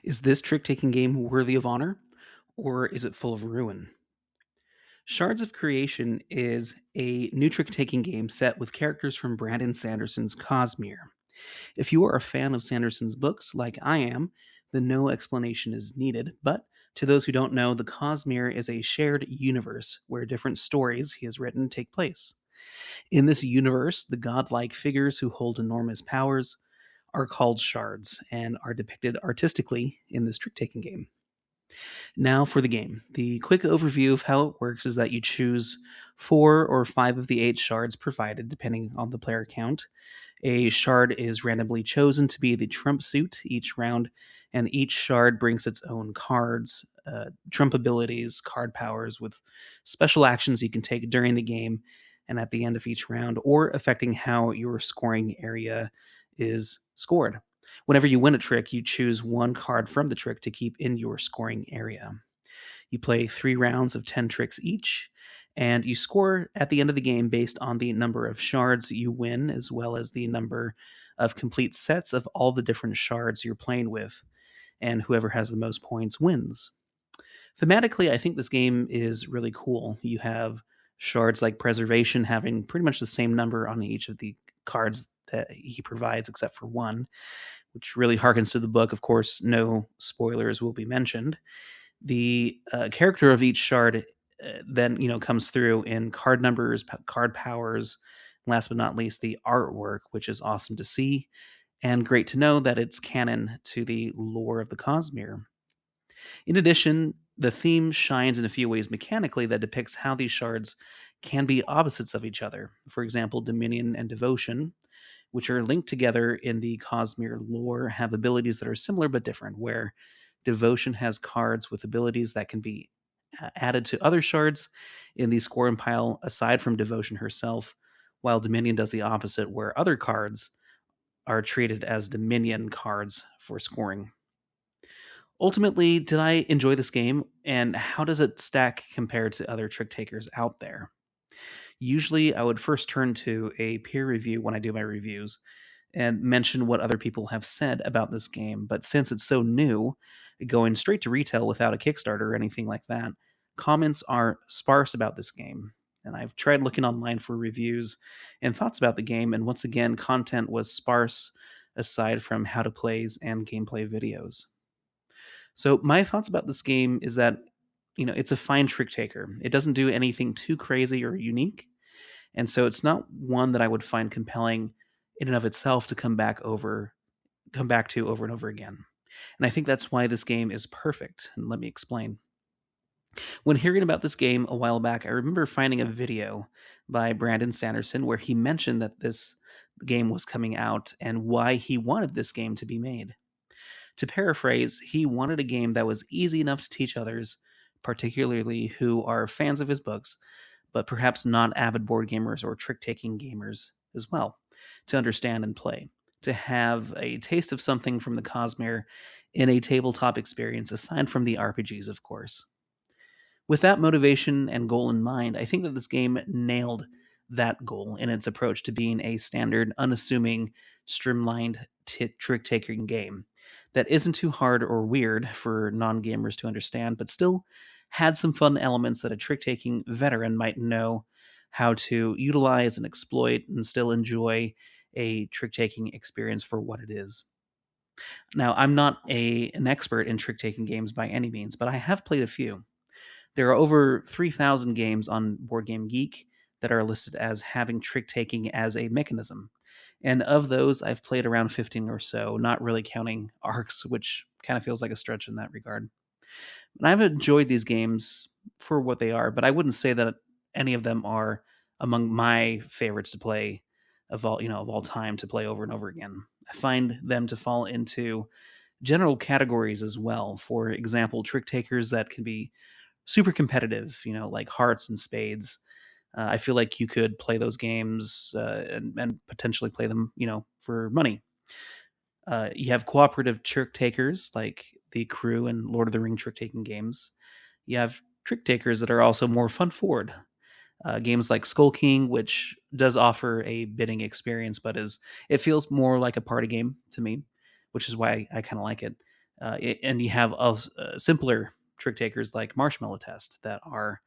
Is this trick-taking game worthy of honor, or is it full of ruin? Shards of Creation is a new trick-taking game set with characters from Brandon Sanderson's Cosmere. If you are a fan of Sanderson's books, like I am, then no explanation is needed. But to those who don't know, the Cosmere is a shared universe where different stories he has written take place. In this universe, the godlike figures who hold enormous powers are called shards and are depicted artistically in this trick-taking game. Now for the game. The quick overview of how it works is that you choose 4 or 5 of the 8 shards provided, depending on the player count. A shard is randomly chosen to be the trump suit each round, and each shard brings its own cards, trump abilities, card powers with special actions you can take during the game and at the end of each round, or affecting how your scoring area is scored. Whenever you win a trick, you choose one card from the trick to keep in your scoring area. You play 3 rounds of 10 tricks each, and you score at the end of the game based on the number of shards you win, as well as the number of complete sets of all the different shards you're playing with, and whoever has the most points wins. Thematically, I think this game is really cool. You have shards like Preservation having pretty much the same number on each of the cards that he provides, except for one, which really harkens to the book. Of course, no spoilers will be mentioned. The character of each shard then comes through in card numbers, card powers, and last but not least, the artwork, which is awesome to see and great to know that it's canon to the lore of the Cosmere. In addition, the theme shines in a few ways mechanically that depicts how these shards can be opposites of each other. For example, Dominion and Devotion, which are linked together in the Cosmere lore, have abilities that are similar but different, where Devotion has cards with abilities that can be added to other shards in the scoring pile aside from Devotion herself, while Dominion does the opposite, where other cards are treated as Dominion cards for scoring. Ultimately, did I enjoy this game, and how does it stack compared to other trick takers out there? Usually, I would first turn to a peer review when I do my reviews and mention what other people have said about this game. But since it's so new, going straight to retail without a Kickstarter or anything like that, comments are sparse about this game. And I've tried looking online for reviews and thoughts about the game, and once again, content was sparse aside from how to plays and gameplay videos. So my thoughts about this game is that it's a fine trick taker. It doesn't do anything too crazy or unique, and so it's not one that I would find compelling in and of itself to come back to over and over again. And I think that's why this game is perfect. And let me explain. When hearing about this game a while back, I remember finding a video by Brandon Sanderson where he mentioned that this game was coming out and why he wanted this game to be made. To paraphrase, he wanted a game that was easy enough to teach others, particularly who are fans of his books, but perhaps not avid board gamers or trick taking gamers as well, to understand and play. To have a taste of something from the Cosmere in a tabletop experience, aside from the RPGs, of course. With that motivation and goal in mind, I think that this game nailed that goal in its approach to being a standard, unassuming, streamlined trick taking game that isn't too hard or weird for non gamers to understand, but still had some fun elements that a trick taking veteran might know how to utilize and exploit and still enjoy a trick taking experience for what it is. Now, I'm not an expert in trick taking games by any means, but I have played a few. There are over 3,000 games on Board Game Geek that are listed as having trick taking as a mechanism. And of those, I've played around 15 or so, not really counting ARCs, which kind of feels like a stretch in that regard. And I've enjoyed these games for what they are, but I wouldn't say that any of them are among my favorites to play of all time to play over and over again. I find them to fall into general categories as well. For example, trick takers that can be super competitive, like hearts and spades. I feel like you could play those games and potentially play them, for money. You have cooperative trick takers like the Crew and Lord of the Ring trick taking games. You have trick takers that are also more fun forward. Games like Skull King, which does offer a bidding experience, but it feels more like a party game to me, which is why I kind of like it. And you have simpler trick takers like Marshmallow Test that are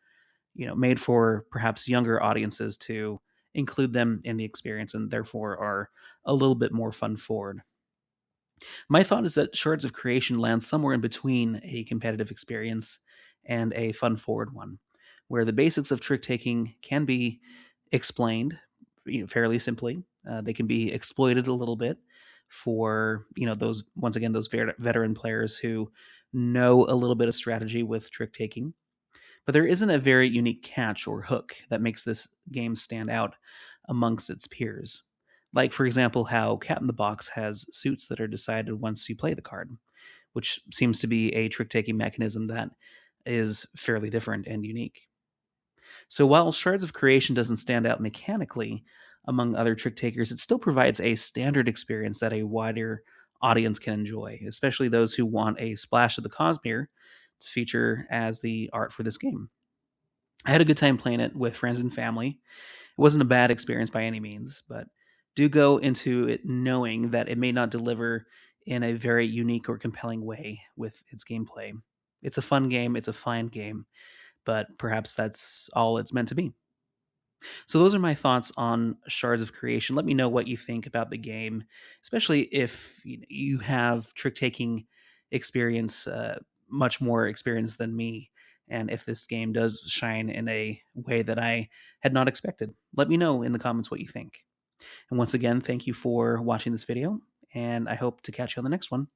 made for perhaps younger audiences to include them in the experience and therefore are a little bit more fun forward. My thought is that Shards of Creation lands somewhere in between a competitive experience and a fun forward one, where the basics of trick taking can be explained fairly simply. They can be exploited a little bit for those once again those veteran players who know a little bit of strategy with trick taking. But there isn't a very unique catch or hook that makes this game stand out amongst its peers. Like, for example, how Cat in the Box has suits that are decided once you play the card, which seems to be a trick taking mechanism that is fairly different and unique. So while Shards of Creation doesn't stand out mechanically among other trick takers, it still provides a standard experience that a wider audience can enjoy, especially those who want a splash of the Cosmere to feature as the art for this game. I had a good time playing it with friends and family. It wasn't a bad experience by any means, but do go into it knowing that it may not deliver in a very unique or compelling way with its gameplay. It's a fun game, it's a fine game, but perhaps that's all it's meant to be. So those are my thoughts on Shards of Creation. Let me know what you think about the game, especially if you have trick taking experience, much more experience than me, and if this game does shine in a way that I had not expected. Let me know in the comments what you think. And once again, thank you for watching this video, and I hope to catch you on the next one.